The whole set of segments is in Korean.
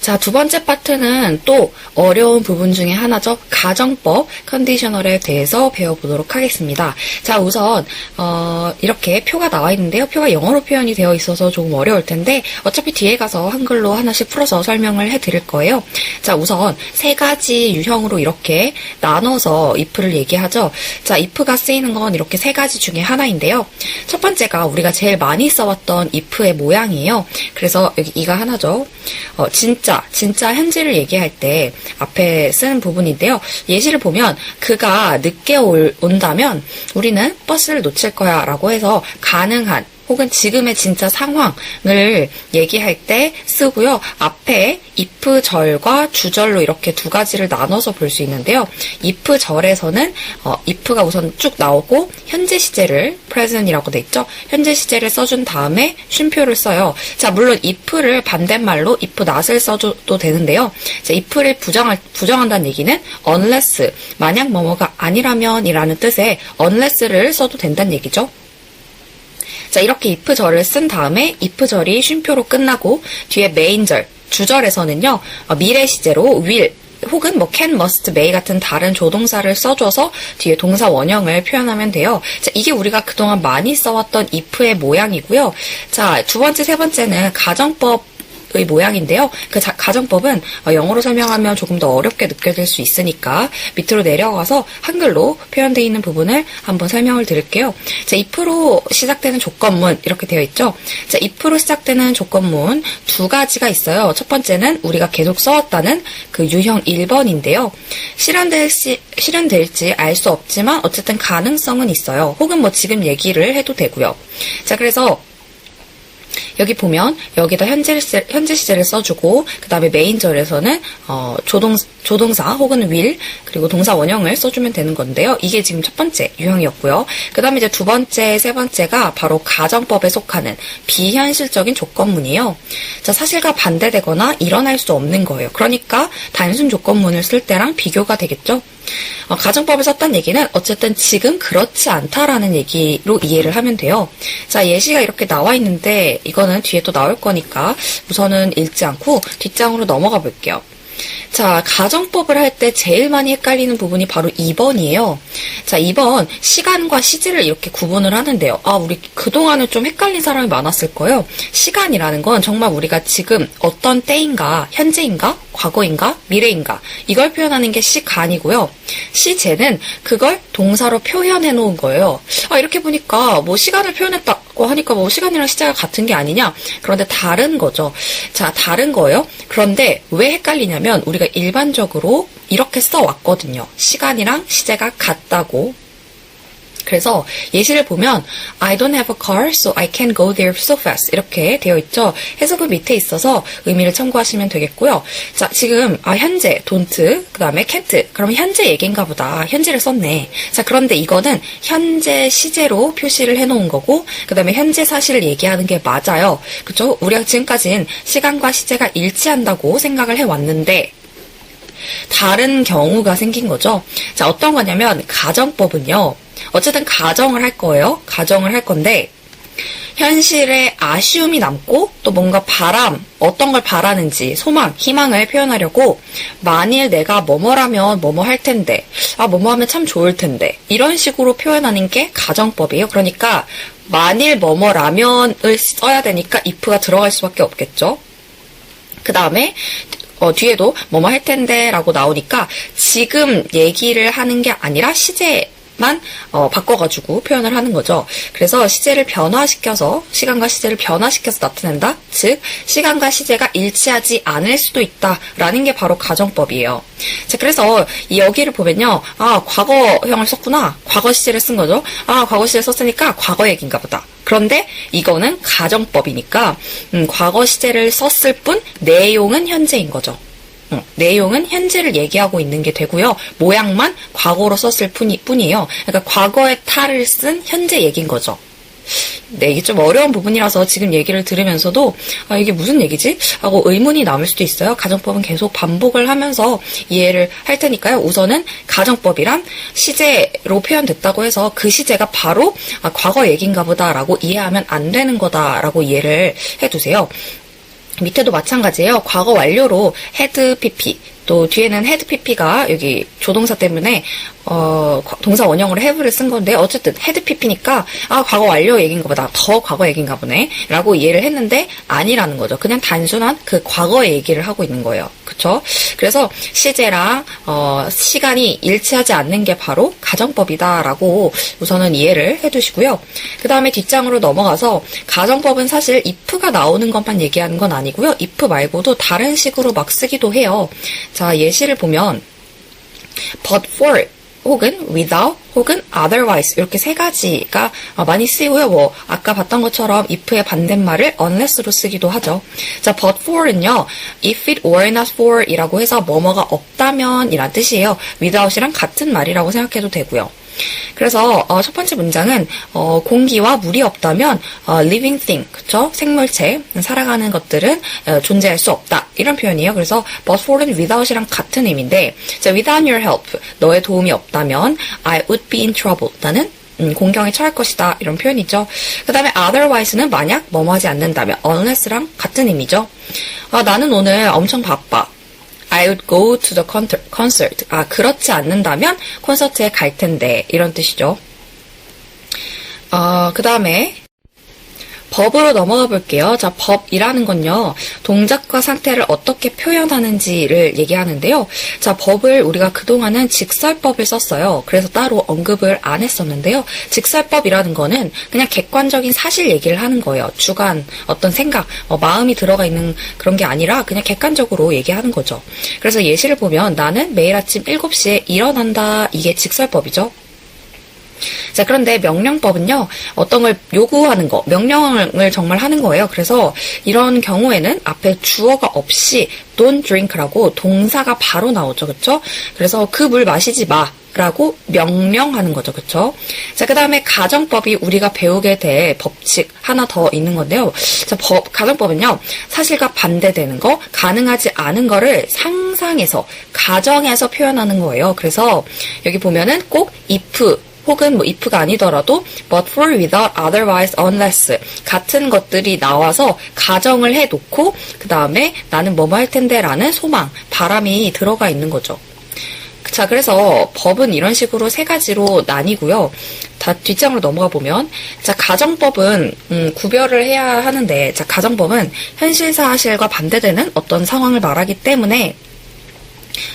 자, 두 번째 파트는 또 어려운 부분 중에 하나죠. 가정법 컨디셔널에 대해서 배워보도록 하겠습니다. 자, 우선 이렇게 표가 나와 있는데요. 표가 영어로 표현이 되어 있어서 조금 어려울 텐데 어차피 뒤에 가서 한글로 하나씩 풀어서 설명을 해드릴 거예요. 자, 우선 세 가지 유형으로 이렇게 나눠서 if를 얘기하죠. 자, if가 쓰이는 건 이렇게 세 가지 중에 하나인데요. 첫 번째가 우리가 제일 많이 써왔던 if의 모양이에요. 그래서 여기 이가 하나죠. 진짜 현재를 얘기할 때 앞에 쓰는 부분인데요. 예시를 보면 그가 늦게 온다면 우리는 버스를 놓칠 거야 라고 해서 가능한 혹은 지금의 진짜 상황을 얘기할 때 쓰고요. 앞에 if 절과 주절로 이렇게 두 가지를 나눠서 볼 수 있는데요. if 절에서는 if가 우선 쭉 나오고 현재 시제를 present이라고 돼 있죠. 현재 시제를 써준 다음에 쉼표를 써요. 자, 물론 if를 반대말로 if not을 써줘도 되는데요. 자, if를 부정한다는 얘기는 unless, 만약 뭐뭐가 아니라면 이라는 뜻의 unless를 써도 된다는 얘기죠. 자, 이렇게 if 절을 쓴 다음에 if 절이 쉼표로 끝나고 뒤에 main 절, 주절에서는요, 미래 시제로 will 혹은 can, must, may 같은 다른 조동사를 써줘서 뒤에 동사 원형을 표현하면 돼요. 자, 이게 우리가 그동안 많이 써왔던 if의 모양이고요. 자, 두 번째, 세 번째는 가정법 의 모양인데요. 그 가정법은 영어로 설명하면 조금 더 어렵게 느껴질 수 있으니까 밑으로 내려가서 한글로 표현되어 있는 부분을 한번 설명을 드릴게요. 자, if로 시작되는 조건문 이렇게 되어 있죠. 자, if로 시작되는 조건문 두 가지가 있어요. 첫 번째는 우리가 계속 써왔다는 그 유형 1번인데요. 실현될지 알 수 없지만 어쨌든 가능성은 있어요. 혹은 뭐 지금 얘기를 해도 되고요. 자, 그래서 여기 보면 여기다 현재 시제를 써주고 그 다음에 메인절에서는 조동사 혹은 will 그리고 동사 원형을 써주면 되는 건데요. 이게 지금 첫 번째 유형이었고요. 그 다음에 이제 두 번째, 세 번째가 바로 가정법에 속하는 비현실적인 조건문이에요. 자, 사실과 반대되거나 일어날 수 없는 거예요. 그러니까 단순 조건문을 쓸 때랑 비교가 되겠죠. 가정법을 썼다는 얘기는 어쨌든 지금 그렇지 않다라는 얘기로 이해를 하면 돼요. 자, 예시가 이렇게 나와 있는데 이거는 뒤에 또 나올 거니까 우선은 읽지 않고 뒷장으로 넘어가 볼게요. 자, 가정법을 할 때 제일 많이 헷갈리는 부분이 바로 2번이에요. 자, 2번 시간과 시제를 이렇게 구분을 하는데요. 우리 그동안은 좀 헷갈린 사람이 많았을 거예요. 시간이라는 건 정말 우리가 지금 어떤 때인가, 현재인가, 과거인가, 미래인가 이걸 표현하는 게 시간이고요. 시제는 그걸 동사로 표현해 놓은 거예요. 이렇게 보니까 뭐 시간을 표현했다고 하니까 뭐 시간이랑 시제가 같은 게 아니냐? 그런데 다른 거죠. 자, 다른 거예요. 그런데 왜 헷갈리냐면 우리가 일반적으로 이렇게 써왔거든요. 시간이랑 시제가 같다고. 그래서 예시를 보면 I don't have a car, so I can't go there so fast 이렇게 되어 있죠. 해석은 밑에 있어서 의미를 참고하시면 되겠고요. 자, 지금 현재 don't 그 다음에 can't 그러면 현재 얘기인가 보다. 현재를 썼네. 자, 그런데 이거는 현재 시제로 표시를 해놓은 거고 그 다음에 현재 사실을 얘기하는 게 맞아요. 그쵸? 우리가 지금까지는 시간과 시제가 일치한다고 생각을 해왔는데 다른 경우가 생긴 거죠. 자, 어떤 거냐면 가정법은요. 어쨌든 가정을 할 거예요. 가정을 할 건데 현실에 아쉬움이 남고 또 뭔가 어떤 걸 바라는지 소망, 희망을 표현하려고 만일 내가 뭐뭐라면 뭐뭐 할 텐데 뭐뭐 하면 참 좋을 텐데 이런 식으로 표현하는 게 가정법이에요. 그러니까 만일 뭐뭐라면을 써야 되니까 if가 들어갈 수밖에 없겠죠. 그 다음에 뒤에도 뭐뭐 할 텐데 라고 나오니까 지금 얘기를 하는 게 아니라 시제만 바꿔가지고 표현을 하는 거죠. 그래서 시제를 변화시켜서 시간과 시제를 변화시켜서 나타낸다. 즉 시간과 시제가 일치하지 않을 수도 있다라는 게 바로 가정법이에요. 자, 그래서 여기를 보면요. 과거형을 썼구나. 과거 시제를 쓴 거죠. 과거 시제를 썼으니까 과거 얘기인가 보다. 그런데 이거는 가정법이니까 과거 시제를 썼을 뿐 내용은 현재인 거죠. 내용은 현재를 얘기하고 있는 게 되고요. 모양만 과거로 썼을 뿐이에요. 그러니까 과거의 탈을 쓴 현재 얘기인 거죠. 네, 이게 좀 어려운 부분이라서 지금 얘기를 들으면서도 이게 무슨 얘기지? 하고 의문이 남을 수도 있어요. 가정법은 계속 반복을 하면서 이해를 할 테니까요. 우선은 가정법이란 시제로 표현됐다고 해서 그 시제가 바로 과거 얘기인가 보다라고 이해하면 안 되는 거다라고 이해를 해두세요. 밑에도 마찬가지예요. 과거 완료로 had pp, 또 뒤에는 had pp가 여기 조동사 때문에 동사 원형으로 have를 쓴 건데 어쨌든 had pp니까 과거 완료 얘기인가 보다, 더 과거 얘기인가 보네 라고 이해를 했는데 아니라는 거죠. 그냥 단순한 그 과거의 얘기를 하고 있는 거예요. 그쵸? 그래서 시제랑 시간이 일치하지 않는 게 바로 가정법이다라고 우선은 이해를 해두시고요. 그 다음에 뒷장으로 넘어가서 가정법은 사실 if가 나오는 것만 얘기하는 건 아니고요. if 말고도 다른 식으로 막 쓰기도 해요. 자, 예시를 보면 but for 혹은 without 혹은 otherwise 이렇게 세 가지가 많이 쓰이고요. 뭐 아까 봤던 것처럼 if의 반대말을 unless로 쓰기도 하죠. 자, but for는요, if it were not for 이라고 해서 뭐뭐가 없다면 이란 뜻이에요. without이랑 같은 말이라고 생각해도 되고요. 그래서 첫 번째 문장은 공기와 물이 없다면 living thing, 그쵸? 생물체, 살아가는 것들은 존재할 수 없다 이런 표현이에요. 그래서 but for는 without이랑 같은 의미인데, 자, without your help, 너의 도움이 없다면 I would be in trouble, 나는 공경에 처할 것이다 이런 표현이죠. 그 다음에 otherwise는 만약 뭐뭐 하지 않는다면, unless랑 같은 의미죠. 나는 오늘 엄청 바빠, I would go to the concert. 그렇지 않는다면 콘서트에 갈 텐데 이런 뜻이죠. 그 다음에 법으로 넘어가 볼게요. 자, 법이라는 건요, 동작과 상태를 어떻게 표현하는지를 얘기하는데요. 자, 법을 우리가 그동안은 직설법을 썼어요. 그래서 따로 언급을 안 했었는데요. 직설법이라는 거는 그냥 객관적인 사실 얘기를 하는 거예요. 주관, 어떤 생각, 마음이 들어가 있는 그런 게 아니라 그냥 객관적으로 얘기하는 거죠. 그래서 예시를 보면 나는 매일 아침 7시에 일어난다. 이게 직설법이죠. 자, 그런데 명령법은요, 어떤 걸 요구하는 거, 명령을 정말 하는 거예요. 그래서 이런 경우에는 앞에 주어가 없이 don't drink라고 동사가 바로 나오죠. 그쵸? 그래서 그 물 마시지 마 라고 명령하는 거죠. 그쵸? 자, 그 다음에 가정법이 우리가 배우게 될 법칙 하나 더 있는 건데요. 자, 가정법은요, 사실과 반대되는 거, 가능하지 않은 거를 상상해서, 가정해서 표현하는 거예요. 그래서 여기 보면은 꼭 if, 혹은 뭐 if가 아니더라도 but for, without, otherwise, unless 같은 것들이 나와서 가정을 해놓고 그 다음에 나는 뭐뭐 할 텐데 라는 소망, 바람이 들어가 있는 거죠. 자, 그래서 법은 이런 식으로 세 가지로 나뉘고요. 다 뒷장으로 넘어가 보면, 자, 가정법은 구별을 해야 하는데, 자, 가정법은 현실 사실과 반대되는 어떤 상황을 말하기 때문에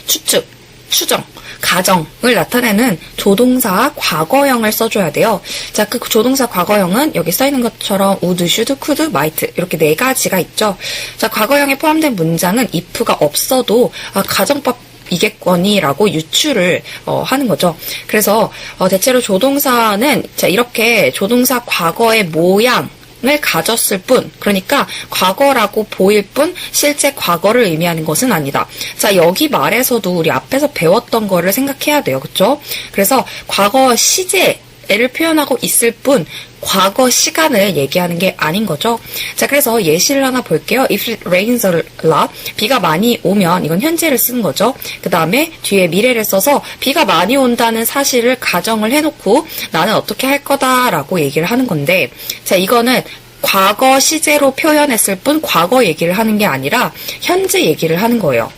추측, 추정, 가정을 나타내는 조동사 과거형을 써줘야 돼요. 자, 그 조동사 과거형은 여기 써있는 것처럼 would, should, could, might 이렇게 네 가지가 있죠. 자, 과거형에 포함된 문장은 if가 없어도 가정법 이겠거니라고 유추를 하는 거죠. 그래서 대체로 조동사는 자, 이렇게 조동사 과거의 모양 을 가졌을 뿐, 그러니까 과거라고 보일 뿐 실제 과거를 의미하는 것은 아니다. 자, 여기 말에서도 우리 앞에서 배웠던 거를 생각해야 돼요. 그쵸? 그래서 과거 시제를 표현하고 있을 뿐 과거 시간을 얘기하는 게 아닌 거죠. 자, 그래서 예시를 하나 볼게요. If it rains a lot, 비가 많이 오면 이건 현재를 쓰는 거죠. 그 다음에 뒤에 미래를 써서 비가 많이 온다는 사실을 가정을 해놓고 나는 어떻게 할 거다라고 얘기를 하는 건데, 자, 이거는 과거 시제로 표현했을 뿐 과거 얘기를 하는 게 아니라 현재 얘기를 하는 거예요.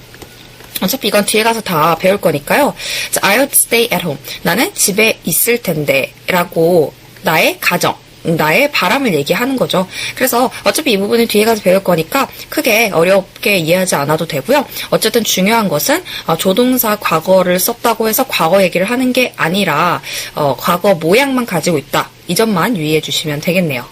어차피 이건 뒤에 가서 다 배울 거니까요. 자, I would stay at home. 나는 집에 있을 텐데 라고 나의 가정, 나의 바람을 얘기하는 거죠. 그래서 어차피 이 부분은 뒤에 가서 배울 거니까 크게 어렵게 이해하지 않아도 되고요. 어쨌든 중요한 것은 조동사 과거를 썼다고 해서 과거 얘기를 하는 게 아니라 과거 모양만 가지고 있다. 이 점만 유의해 주시면 되겠네요.